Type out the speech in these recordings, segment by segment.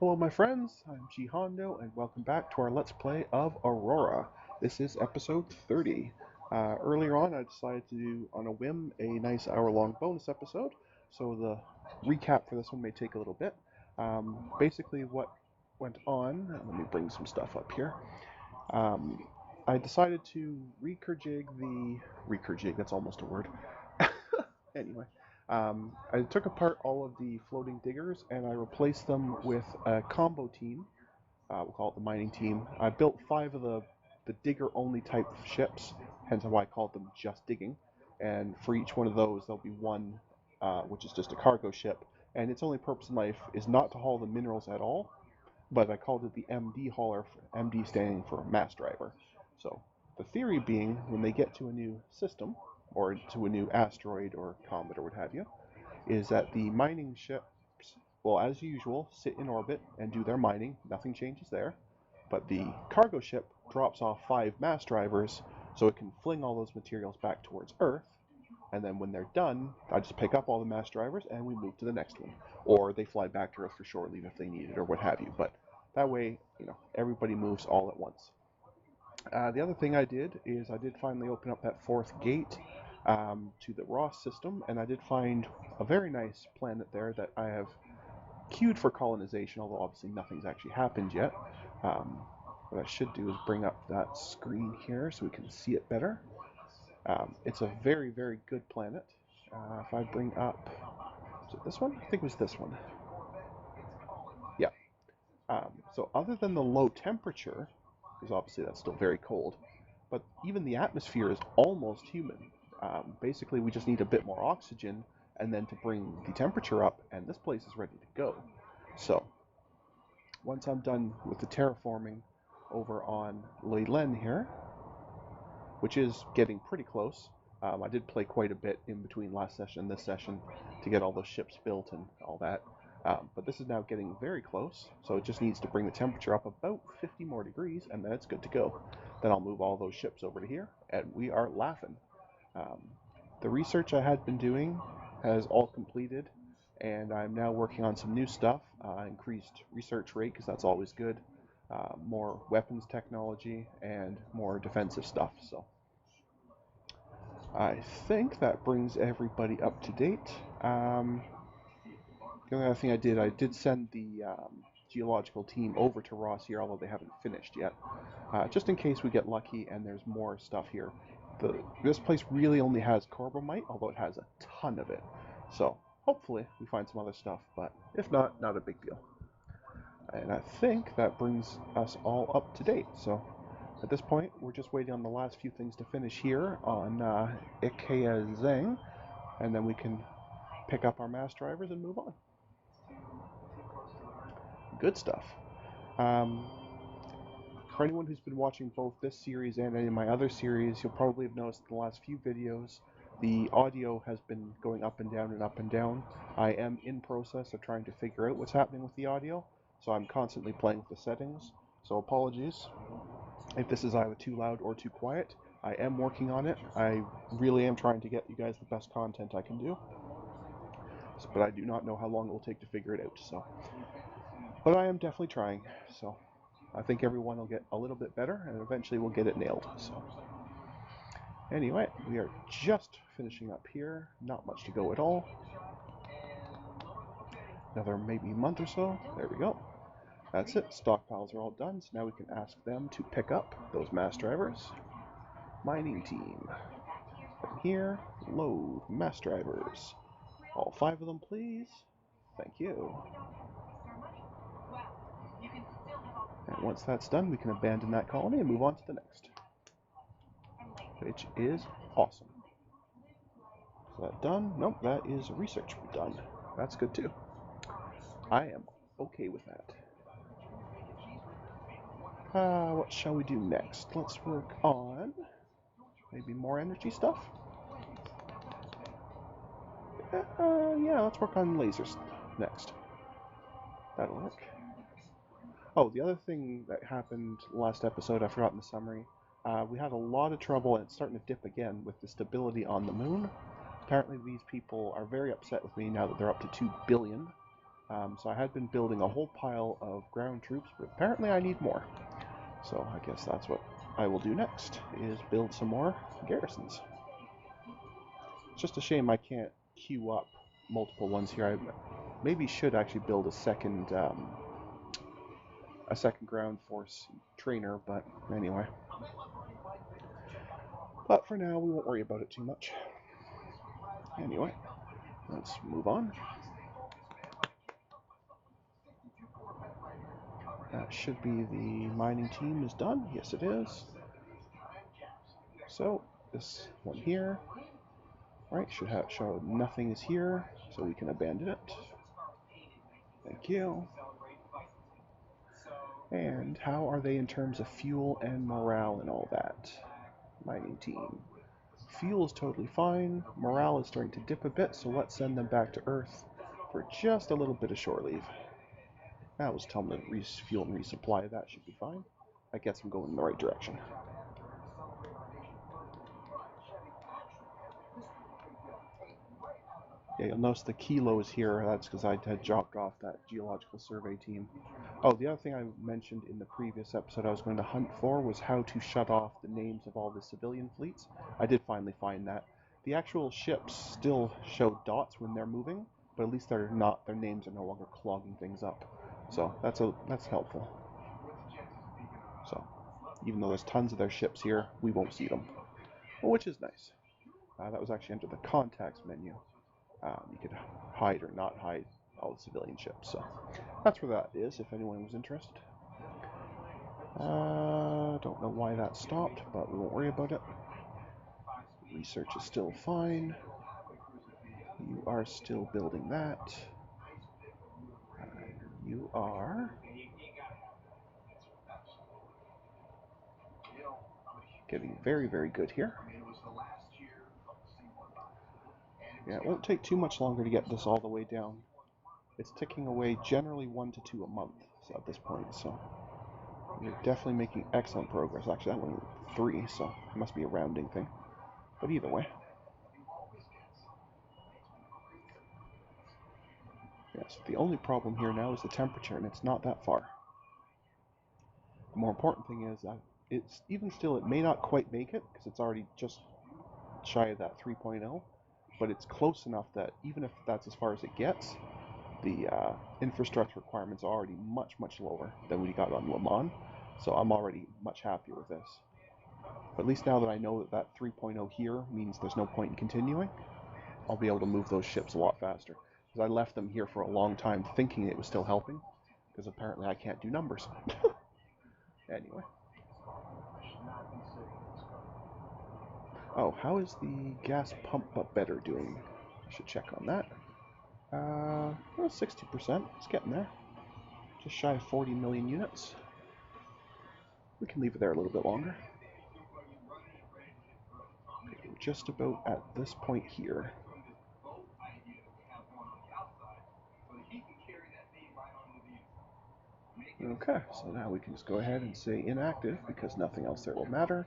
Hello my friends, I'm G Hondo and welcome back to our Let's Play of Aurora. This is episode 30. Earlier on I decided to do on a whim a nice hour-long bonus episode, so the recap for this one may take a little bit. Basically what went on, let me bring some stuff up here. I decided to recurjig, that's almost a word. Anyway, I took apart all of the floating diggers and I replaced them with a combo team. We'll call it the mining team. I built 5 of the digger-only type of ships, hence why I called them just digging. And for each one of those, there'll be one, which is just a cargo ship. And its only purpose in life is not to haul the minerals at all, but I called it the MD hauler, MD standing for mass driver. So the theory being, when they get to a new system, or to a new asteroid or comet or what have you, is that the mining ships will, as usual, sit in orbit and do their mining. Nothing changes there. But the cargo ship drops off 5 mass drivers so it can fling all those materials back towards Earth. And then when they're done, I just pick up all the mass drivers and we move to the next one. Or they fly back to Earth for shore leave if they need it or what have you. But that way, everybody moves all at once. The other thing I did is I did finally open up that 4th gate to the Ross system, and I did find a very nice planet there that I have queued for colonization, although obviously nothing's actually happened yet. What I should do is bring up that screen here so we can see it better. It's a very, very good planet. If I bring up, is it this one? I think it was this one. Yeah. So other than the low temperature, because obviously that's still very cold, but even the atmosphere is almost human. Basically, we just need a bit more oxygen and then to bring the temperature up, and this place is ready to go. So, once I'm done with the terraforming over on Leyland here, which is getting pretty close, I did play quite a bit in between last session and this session to get all those ships built and all that. But this is now getting very close, so it just needs to bring the temperature up about 50 more degrees, and then it's good to go. Then I'll move all those ships over to here, and we are laughing. The research I had been doing has all completed, and I'm now working on some new stuff. Increased research rate, because that's always good. More weapons technology, and more defensive stuff. So I think that brings everybody up to date. The only other thing I did send the geological team over to Ross here, although they haven't finished yet, just in case we get lucky and there's more stuff here. This place really only has corbomite, although it has a ton of it. So hopefully we find some other stuff, but if not, not a big deal. And I think that brings us all up to date. So at this point, we're just waiting on the last few things to finish here on Ikea Zeng, and then we can pick up our mass drivers and move on. Good stuff. For anyone who's been watching both this series and any of my other series, you'll probably have noticed in the last few videos the audio has been going up and down and up and down. I am in process of trying to figure out what's happening with the audio, so I'm constantly playing with the settings. So apologies if this is either too loud or too quiet. I am working on it. I really am trying to get you guys the best content I can do, but I do not know how long it will take to figure it out. So, but I am definitely trying. So I think everyone will get a little bit better, and eventually we'll get it nailed. So, anyway, we are just finishing up here. Not much to go at all. Another maybe month or so. There we go. That's it. Stockpiles are all done, so now we can ask them to pick up those mass drivers. Mining team. From here, load mass drivers. All 5 of them, please. Thank you. And once that's done, we can abandon that colony and move on to the next, which is awesome. Is that done? Nope, that is research done. That's good too. I am okay with that. What shall we do next? Let's work on maybe more energy stuff. Yeah, let's work on lasers next. That'll work. Oh, the other thing that happened last episode, I forgot in the summary, we had a lot of trouble, and it's starting to dip again, with the stability on the moon. Apparently these people are very upset with me now that they're up to 2 billion. So I had been building a whole pile of ground troops, but apparently I need more. So I guess that's what I will do next, is build some more garrisons. It's just a shame I can't queue up multiple ones here. I maybe should actually build a second ground force trainer, but anyway. But for now, we won't worry about it too much. Anyway, let's move on. That should be the mining team is done. Yes, it is. So this one here, right, should show nothing is here, so we can abandon it. Thank you. And how are they in terms of fuel and morale and all that? Mining team. Fuel is totally fine. Morale is starting to dip a bit, so let's send them back to Earth for just a little bit of shore leave. That was telling them to refuel and resupply. That should be fine. That gets them going in the right direction. Yeah, you'll notice the kilos here. That's because I had dropped off that geological survey team. Oh, the other thing I mentioned in the previous episode I was going to hunt for was how to shut off the names of all the civilian fleets. I did finally find that. The actual ships still show dots when they're moving, but at least they're not. Their names are no longer clogging things up. So that's helpful. So even though there's tons of their ships here, we won't see them, which is nice. That was actually under the contacts menu. You could hide or not hide all the civilian ships. So that's where that is, if anyone was interested. Don't know why that stopped, but we won't worry about it. Research is still fine. You are still building that. You are getting very, very good here. Yeah, it won't take too much longer to get this all the way down. It's ticking away generally 1 to 2 a month at this point, so you're definitely making excellent progress. Actually, that one 3, so it must be a rounding thing. But either way. Yes, the only problem here now is the temperature, and it's not that far. The more important thing is that it's even still, it may not quite make it, because it's already just shy of that 3.0, but it's close enough that even if that's as far as it gets, the infrastructure requirements are already much, much lower than we got on Le Mans, so I'm already much happier with this. But at least now that I know that 3.0 here means there's no point in continuing, I'll be able to move those ships a lot faster. Because I left them here for a long time thinking it was still helping, because apparently I can't do numbers. Anyway. Oh, how is the gas pump but better doing? I should check on that. Well, 60%. It's getting there. Just shy of 40 million units. We can leave it there a little bit longer. Okay, we're just about at this point here. Okay, so now we can just go ahead and say inactive because nothing else there will matter.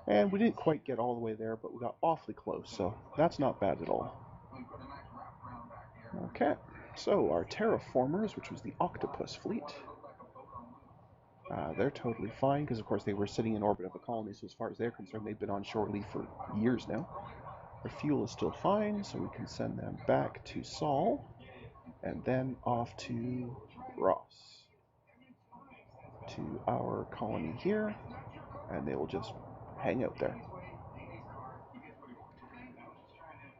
And we didn't quite get all the way there, but we got awfully close, so that's not bad at all. Okay, so our terraformers, which was the octopus fleet, they're totally fine because, of course, they were sitting in orbit of a colony, so as far as they're concerned, they've been on shore leave for years now. Their fuel is still fine, so we can send them back to Sol, and then off to Ross, to our colony here, and they will just hang out there.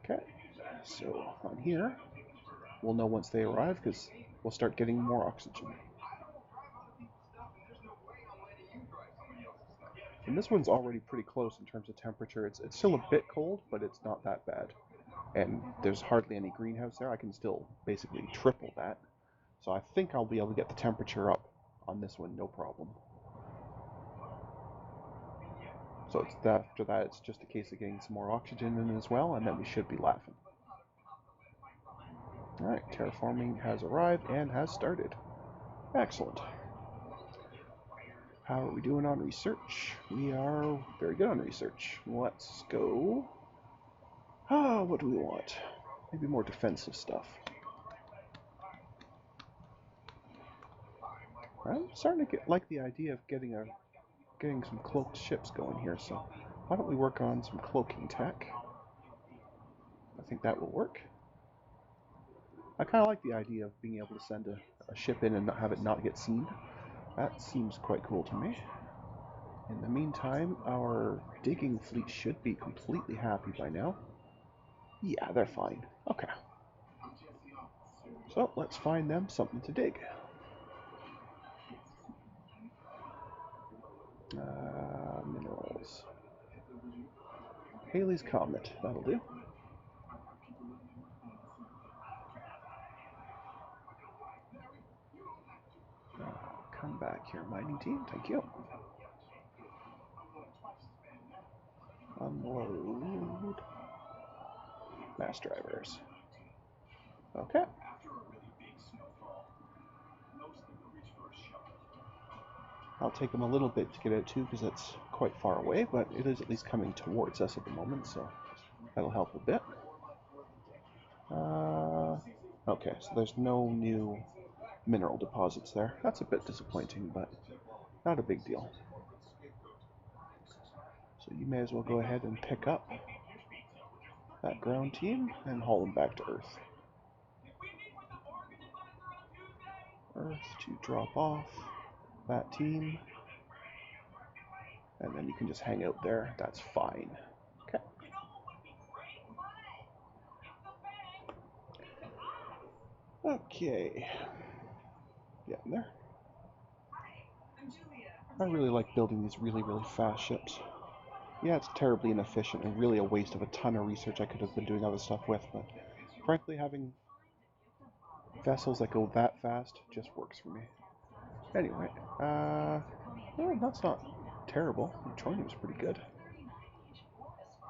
Okay, so on here, we'll know once they arrive because we'll start getting more oxygen. And this one's already pretty close in terms of temperature. It's still a bit cold, but it's not that bad. And there's hardly any greenhouse there. I can still basically triple that. So I think I'll be able to get the temperature up on this one, no problem. So after that, it's just a case of getting some more oxygen in as well, and then we should be laughing. Alright, terraforming has arrived and has started. Excellent. How are we doing on research? We are very good on research. Let's go. What do we want? Maybe more defensive stuff. I'm starting to like the idea of getting some cloaked ships going here, so why don't we work on some cloaking tech? I think that will work. I kind of like the idea of being able to send a ship in and not have it not get seen. That seems quite cool to me. In the meantime, our digging fleet should be completely happy by now. Yeah, they're fine. Okay. So, let's find them something to dig. Minerals. Halley's Comet, that'll do. Come back here, mining team, thank you. Unload. Mass drivers. Okay. I'll take them a little bit to get out to because it's quite far away, but it is at least coming towards us at the moment, so that'll help a bit. Okay, so there's no new mineral deposits there. That's a bit disappointing, but not a big deal. So you may as well go ahead and pick up that ground team and haul them back to Earth. Earth to drop off that team. And then you can just hang out there. That's fine. Okay. Okay. Getting there. I really like building these really fast ships. Yeah, it's terribly inefficient and really a waste of a ton of research I could have been doing other stuff with, but frankly having vessels that go that fast just works for me. Anyway, well, that's not terrible. Neutronium's pretty good.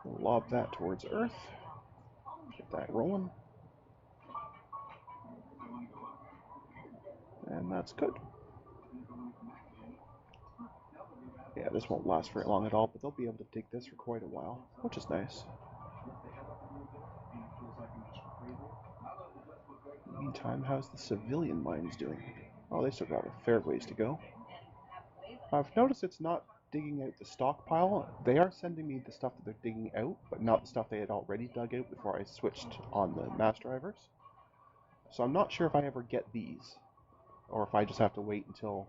We'll lob that towards Earth. Get that rolling. And that's good. Yeah, this won't last very long at all, but they'll be able to dig this for quite a while, which is nice. In the meantime, how's the civilian mines doing? Oh, they still got a fair ways to go. I've noticed it's not digging out the stockpile. They are sending me the stuff that they're digging out, but not the stuff they had already dug out before I switched on the mass drivers. So I'm not sure if I ever get these, or if I just have to wait until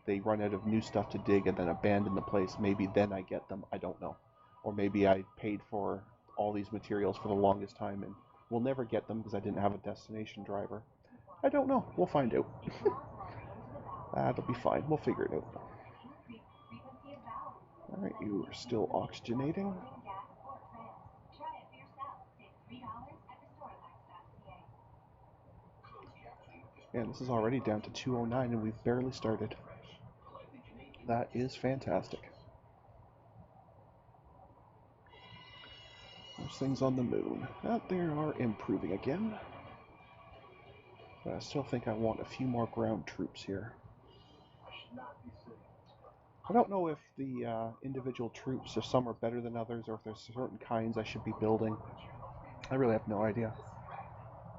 they run out of new stuff to dig and then abandon the place. Maybe then I get them. I don't know. Or maybe I paid for all these materials for the longest time and we'll never get them because I didn't have a destination driver. I don't know. We'll find out. That'll be fine. We'll figure it out. Alright, you are still oxygenating. And this is already down to 209 and we've barely started. That is fantastic. Those things on the moon. They are improving again. But I still think I want a few more ground troops here. I don't know if the individual troops, if some are better than others, or if there's certain kinds I should be building. I really have no idea.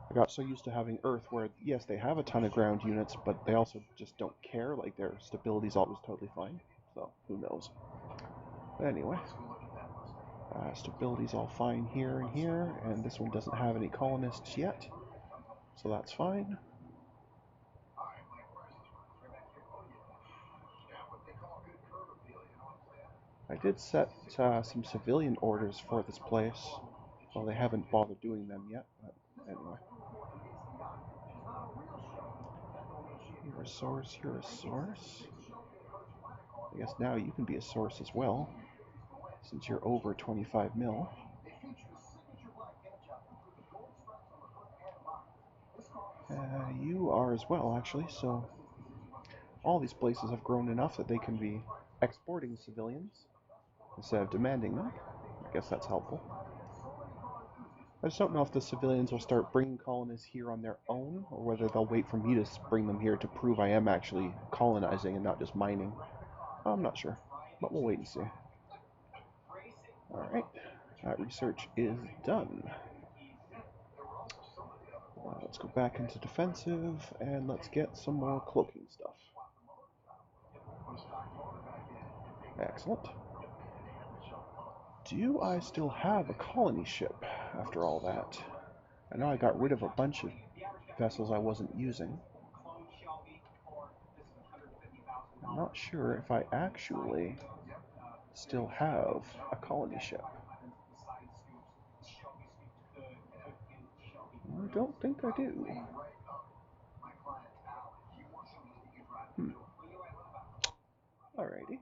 I got so used to having Earth where, yes, they have a ton of ground units, but they also just don't care. Like, their stability's always totally fine. So, who knows. But anyway. Stability's all fine here and here, and this one doesn't have any colonists yet. So that's fine. I did set some civilian orders for this place. Well, they haven't bothered doing them yet, but anyway. You're a source, you're a source. I guess now you can be a source as well, since you're over 25 mil. You are as well, actually, so all these places have grown enough that they can be exporting civilians instead of demanding them. I guess that's helpful. I just don't know if the civilians will start bringing colonists here on their own, or whether they'll wait for me to bring them here to prove I am actually colonizing and not just mining. I'm not sure, but we'll wait and see. Alright, that research is done. Let's go back into defensive, and let's get some more cloaking stuff. Excellent. Do I still have a colony ship after all that? I know I got rid of a bunch of vessels I wasn't using. I'm not sure if I actually still have a colony ship. I don't think I do. Alrighty.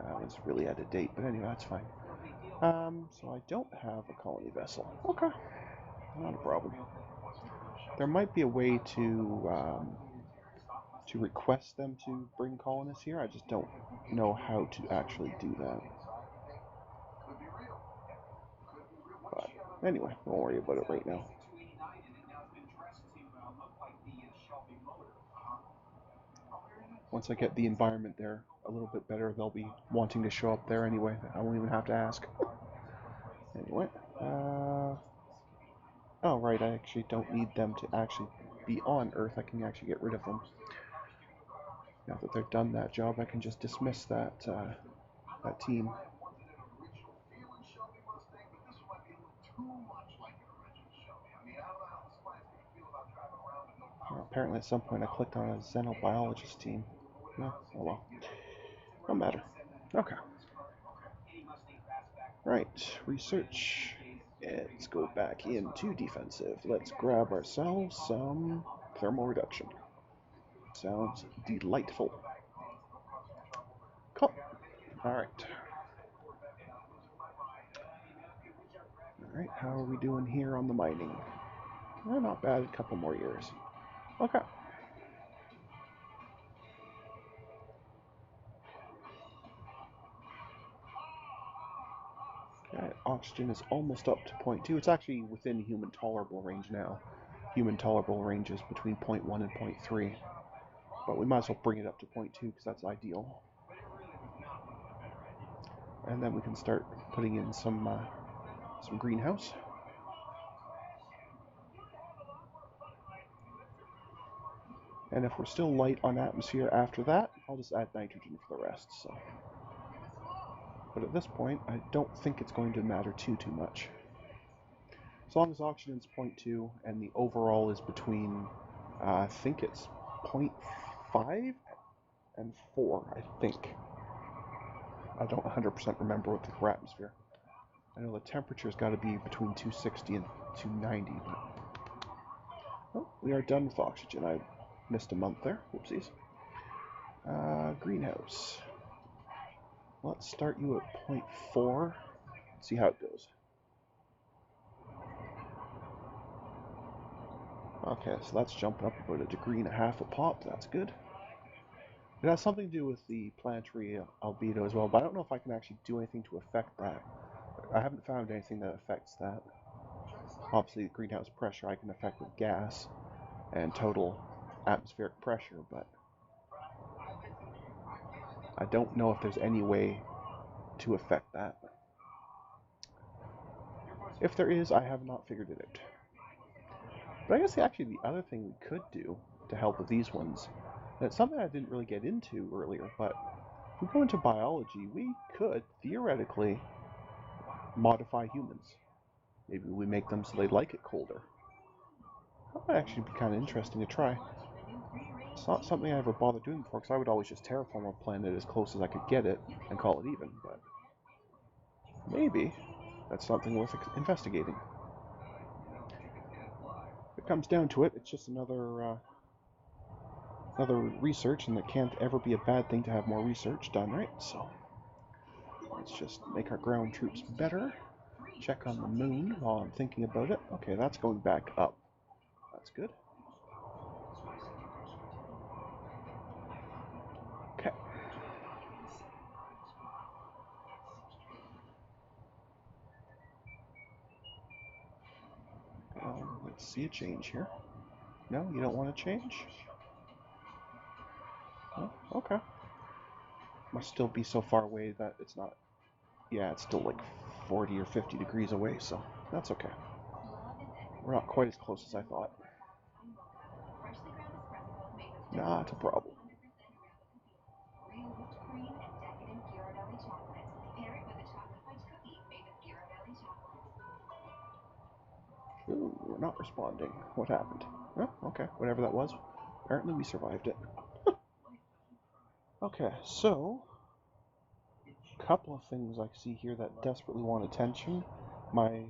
That was really out of date, but anyway, that's fine. So I don't have a colony vessel. Okay. Not a problem. There might be a way to request them to bring colonists here. I just don't know how to actually do that. But anyway, don't worry about it right now. Once I get the environment there a little bit better, they'll be wanting to show up there anyway. I won't even have to ask. Anyway, oh right, I actually don't need them to actually be on Earth. I can actually get rid of them. Now that they've done that job, I can just dismiss that that team. Well, apparently at some point I clicked on a xenobiologist team. No, oh well. No matter. Okay. Right, research. Let's go back into defensive. Let's grab ourselves some thermal reduction. Sounds delightful. Cool. Alright. Alright, how are we doing here on the mining? Well, not bad, a couple more years. Okay. Okay, oxygen is almost up to 0.2. It's actually within human tolerable range now. Human tolerable range is between 0.1 and 0.3. But we might as well bring it up to 0.2 because that's ideal. And then we can start putting in some greenhouse. And if we're still light on atmosphere after that, I'll just add nitrogen for the rest. So, but at this point, I don't think it's going to matter too much. As long as oxygen's 0.2 and the overall is between, I think it's 0.5 and 4, I think. I don't 100% remember what the atmosphere. I know the temperature's got to be between 260 and 290. But... oh, we are done with oxygen. I missed a month there. Whoopsies. Greenhouse. Let's start you at 0.4. See how it goes. Okay, so that's jumping up about 1.5 degrees a pop. That's good. It has something to do with the planetary albedo as well, but I don't know if I can actually do anything to affect that. I haven't found anything that affects that. Obviously, the greenhouse pressure I can affect with gas and total atmospheric pressure, but I don't know if there's any way to affect that. If there is, I have not figured it out. But I guess actually the other thing we could do to help with these ones, and it's something I didn't really get into earlier, but if we go into biology, we could theoretically modify humans. Maybe we make them so they like it colder. That might actually be kind of interesting to try. It's not something I ever bothered doing before, because I would always just terraform a planet as close as I could get it and call it even, but maybe that's something worth investigating. If it comes down to it, it's just another research, and it can't ever be a bad thing to have more research done, right? So let's just make our ground troops better. Check on the moon while I'm thinking about it. Okay, that's going back up. That's good. Okay. Let's see a change here. No, you don't want to change? Oh, okay. Must still be so far away that it's not... yeah, it's still like 40 or 50 degrees away, so that's okay. We're not quite as close as I thought. Not a problem. not responding. What happened? Oh, okay, whatever that was. Apparently we survived it. Okay, so a couple of things I see here that desperately want attention. My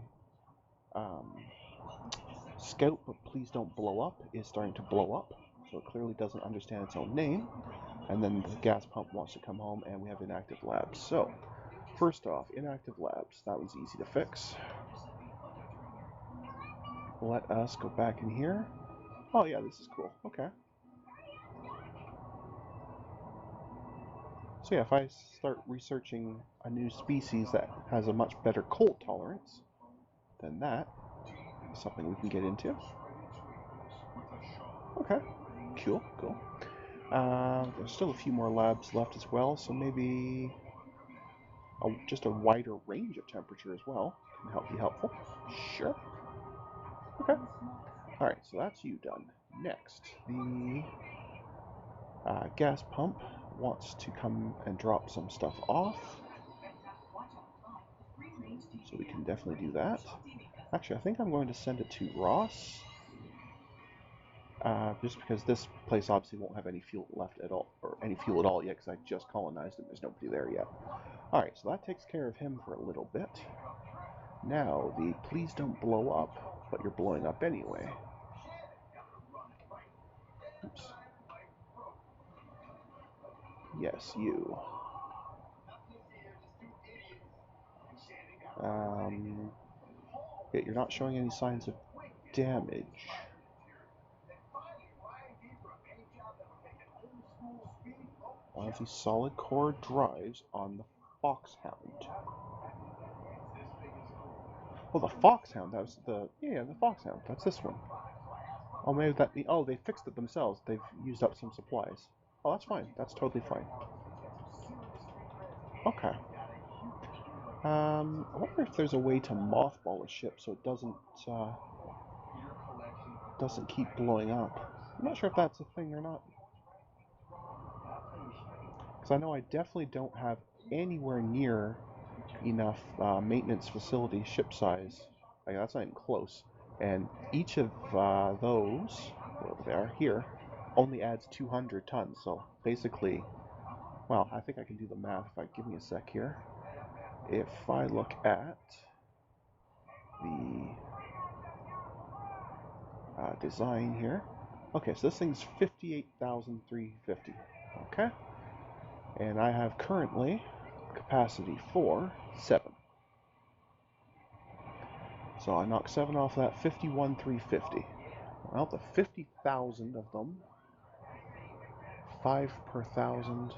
scout, but please don't blow up, is starting to blow up. So it clearly doesn't understand its own name. And then the gas pump wants to come home, and we have inactive labs. So, first off, inactive labs. That one's easy to fix. Let us go back in here. Oh yeah, this is cool. Okay. So yeah, if I start researching a new species that has a much better cold tolerance, then that is something we can get into. Okay. Cool, cool. There's still a few more labs left as well, so maybe just a wider range of temperature as well can be helpful. Sure. Okay. Alright, so that's you done. Next, the gas pump wants to come and drop some stuff off. So we can definitely do that. Actually, I think I'm going to send it to Ross. Just because this place obviously won't have any fuel left at all, or any fuel at all yet, because I just colonized it. There's nobody there yet. Alright, so that takes care of him for a little bit. Now, the please don't blow up, but you're blowing up anyway. Oops. Yes, you. Yet you're not showing any signs of damage. One of these solid core drives on the Foxhound. Oh, the Foxhound. That was the the Foxhound. That's this one. Oh, maybe that. Oh, they fixed it themselves. They've used up some supplies. Oh, that's fine. That's totally fine. Okay. I wonder if there's a way to mothball a ship so it doesn't keep blowing up. I'm not sure if that's a thing or not. Because I know I definitely don't have anywhere near enough maintenance facility ship size. Like, that's not even close. And each of those, wherever they are here, only adds 200 tons. So basically, well, I think I can do the math if I give me a sec here. If I look at the design here. Okay, so this thing's 58,350. Okay. And I have currently capacity for 7. So I knock 7 off that, 51,350. Well, the 50,000 of them, 5 per 1,000.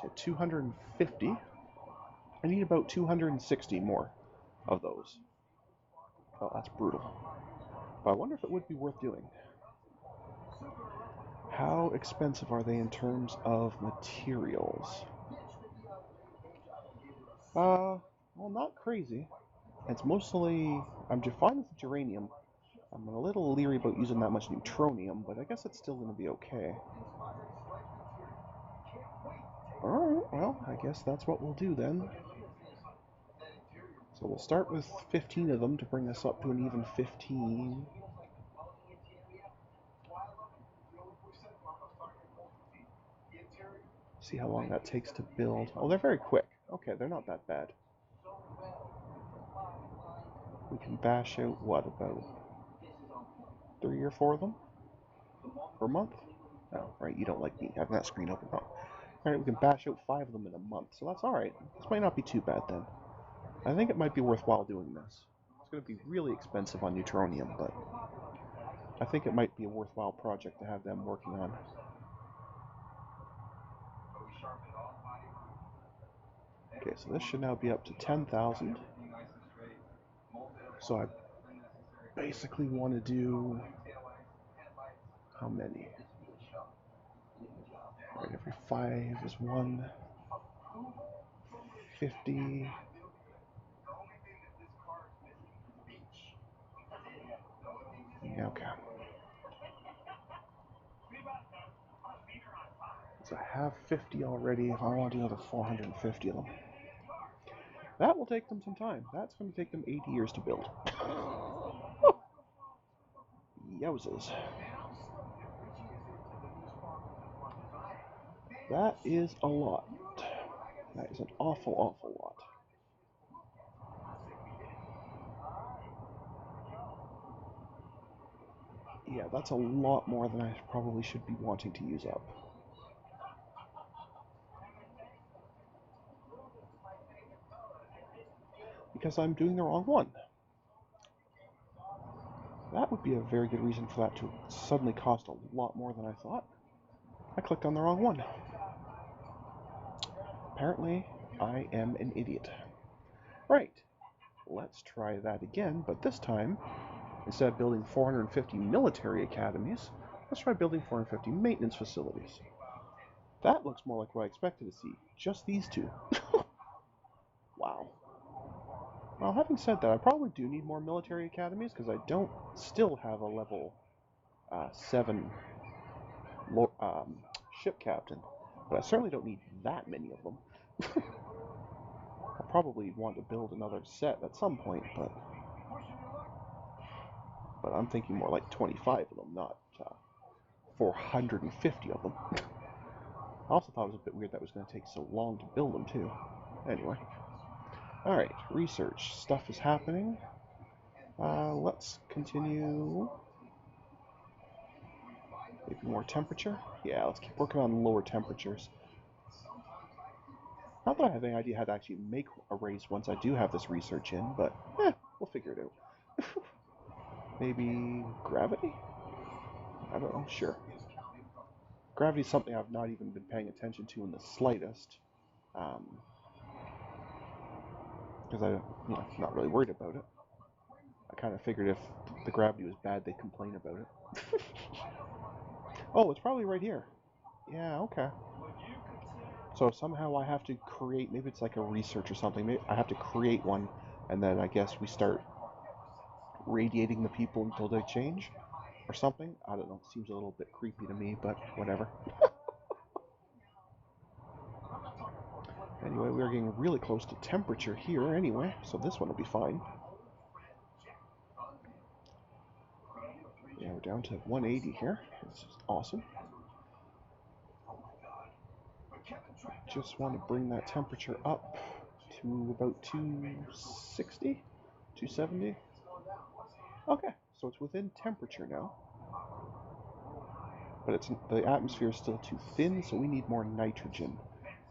So 250. I need about 260 more of those. Oh, that's brutal. But I wonder if it would be worth doing. How expensive are they in terms of materials? Well, not crazy. It's mostly, I'm fine with the geranium. I'm a little leery about using that much neutronium, but I guess it's still going to be okay. Alright, well, I guess that's what we'll do then. So we'll start with 15 of them to bring us up to an even 15. See how long that takes to build. Oh, they're very quick. Okay, they're not that bad. We can bash out, what, about 3 or 4 of them per month? Oh, right, you don't like me having that screen open. Oh. Alright, we can bash out 5 of them in a month, so that's alright. This might not be too bad then. I think it might be worthwhile doing this. It's going to be really expensive on neutronium, but I think it might be a worthwhile project to have them working on. Okay, so this should now be up to 10,000. So I basically want to do how many? Right, every 5 is 150. Yeah, okay. So I have 50 already. If I want to do another 450 of them. That will take them some time. That's going to take them 80 years to build. Yowzers. That is a lot. That is an awful, awful lot. Yeah, that's a lot more than I probably should be wanting to use up. Because I'm doing the wrong one. That would be a very good reason for that to suddenly cost a lot more than I thought. I clicked on the wrong one. Apparently, I am an idiot. Right, let's try that again, but this time, instead of building 450 military academies, let's try building 450 maintenance facilities. That looks more like what I expected to see. Just these two. Wow. Well, having said that, I probably do need more military academies because I don't still have a level 7 ship captain, but I certainly don't need that many of them. I'll probably want to build another set at some point, but I'm thinking more like 25 of them, not 450 of them. I also thought it was a bit weird that it was going to take so long to build them, too. Anyway. Alright, research. Stuff is happening. Let's continue. Maybe more temperature? Yeah, let's keep working on lower temperatures. Not that I have any idea how to actually make arrays once I do have this research in, but we'll figure it out. Maybe gravity? I don't know, sure. Gravity is something I've not even been paying attention to in the slightest. Because I'm not really worried about it. I kind of figured if the gravity was bad, they'd complain about it. Oh, it's probably right here. Yeah, okay. So somehow I have to create, maybe it's like a research or something. Maybe I have to create one, and then I guess we start radiating the people until they change, or something. I don't know. It seems a little bit creepy to me, but whatever. Anyway, we're getting really close to temperature here anyway, so this one will be fine. Yeah, we're down to 180 here. This is awesome. Just want to bring that temperature up to about 260, 270. Okay, so it's within temperature now. But the atmosphere is still too thin, so we need more nitrogen.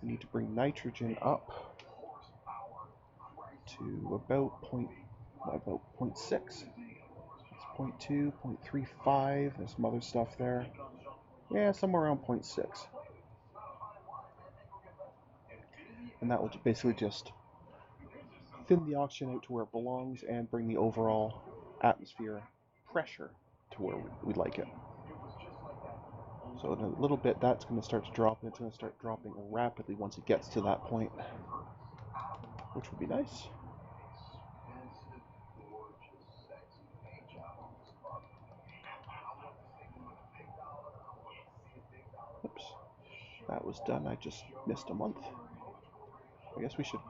We need to bring nitrogen up to about 0.6. It's 0.2, 0.35. There's some other stuff there. Yeah, somewhere around 0.6. And that will basically just thin the oxygen out to where it belongs and bring the overall atmosphere pressure to where we'd like it. So in a little bit, that's going to start to drop, and it's going to start dropping rapidly once it gets to that point, which would be nice. Oops, that was done. I just missed a month. I guess we should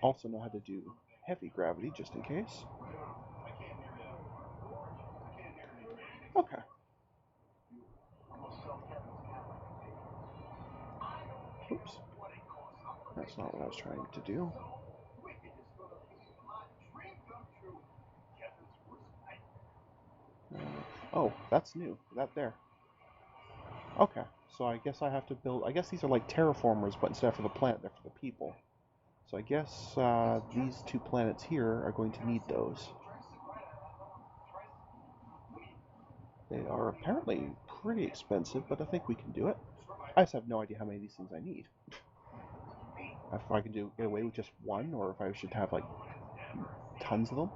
also know how to do heavy gravity, just in case. Okay. Oops. That's not what I was trying to do. Oh, that's new. That there. Okay, so I guess I have to build... I guess these are like terraformers, but instead of for the planet, they're for the people. So I guess these two planets here are going to need those. They are apparently pretty expensive, but I think we can do it. I just have no idea how many of these things I need. If I can get away with just one, or if I should have like tons of them.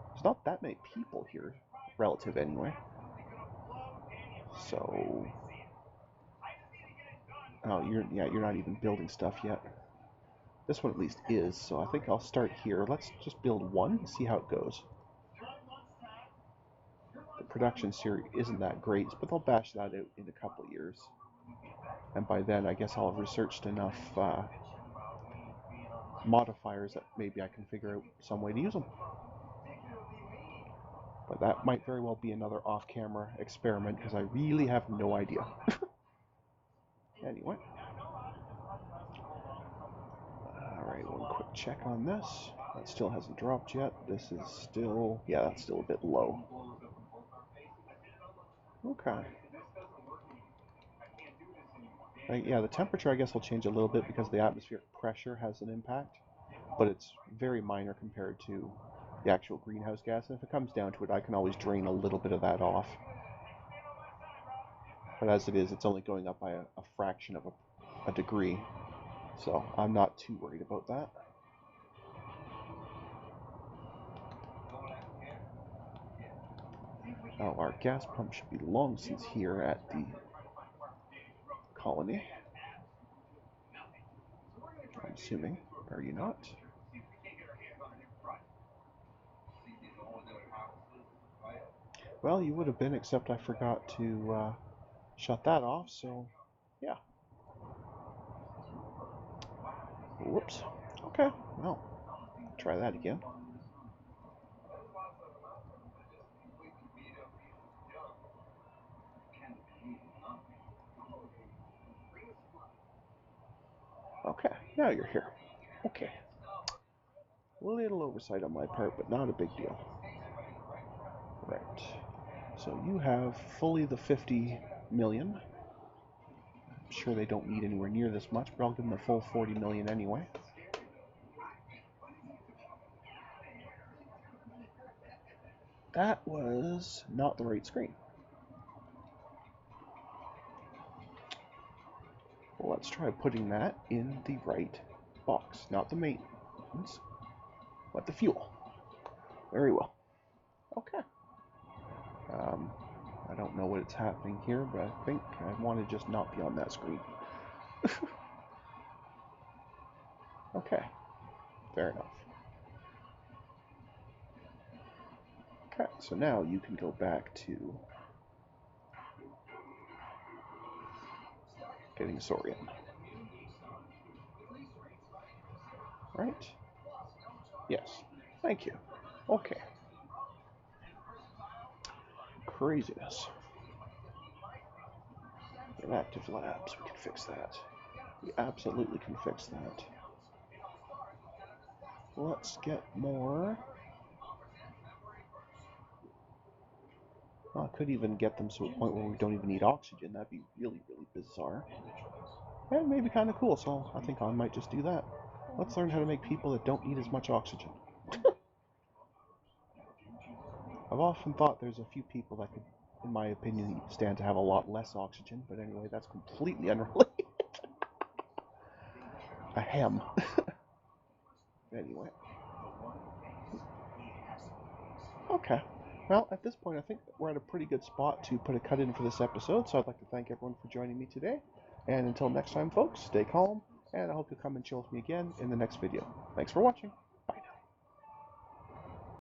There's not that many people here, relative anyway. So, oh, you're not even building stuff yet. This one at least is, so I think I'll start here. Let's just build one and see how it goes. The production series isn't that great, but they'll bash that out in a couple of years. And by then, I guess I'll have researched enough modifiers that maybe I can figure out some way to use them. But that might very well be another off-camera experiment because I really have no idea. Anyway. Alright, one quick check on this. That still hasn't dropped yet. This is still, yeah, that's still a bit low. Okay. Yeah, the temperature I guess will change a little bit because the atmospheric pressure has an impact, but it's very minor compared to the actual greenhouse gas, and if it comes down to it, I can always drain a little bit of that off. But as it is, it's only going up by a fraction of a degree, so I'm not too worried about that. Oh, our gas pump should be long since here at the colony. I'm assuming. Are you not? Well, you would have been, except I forgot to shut that off, so yeah. Whoops. Okay, well, try that again. Okay, now you're here. Okay. A little oversight on my part, but not a big deal. Right. So you have fully the 50 million. I'm sure they don't need anywhere near this much, but I'll give them the full 40 million anyway. That was not the right screen. Well, let's try putting that in the right box. Not the maintenance, but the fuel. Very well. Okay. I don't know what's happening here, but I think I want to just not be on that screen. Okay. Fair enough. Okay, so now you can go back to getting Saurian. Right? Yes. Thank you. Okay. Craziness. Inactive labs. We can fix that. We absolutely can fix that. Let's get more. Well, I could even get them to a point where we don't even need oxygen. That'd be really, really bizarre. And maybe kind of cool, so I think I might just do that. Let's learn how to make people that don't need as much oxygen. I've often thought there's a few people that could, in my opinion, stand to have a lot less oxygen, but anyway, that's completely unrelated. Ahem. Anyway. Okay. Well, at this point, I think we're at a pretty good spot to put a cut in for this episode, so I'd like to thank everyone for joining me today. And until next time, folks, stay calm, and I hope you'll come and chill with me again in the next video. Thanks for watching.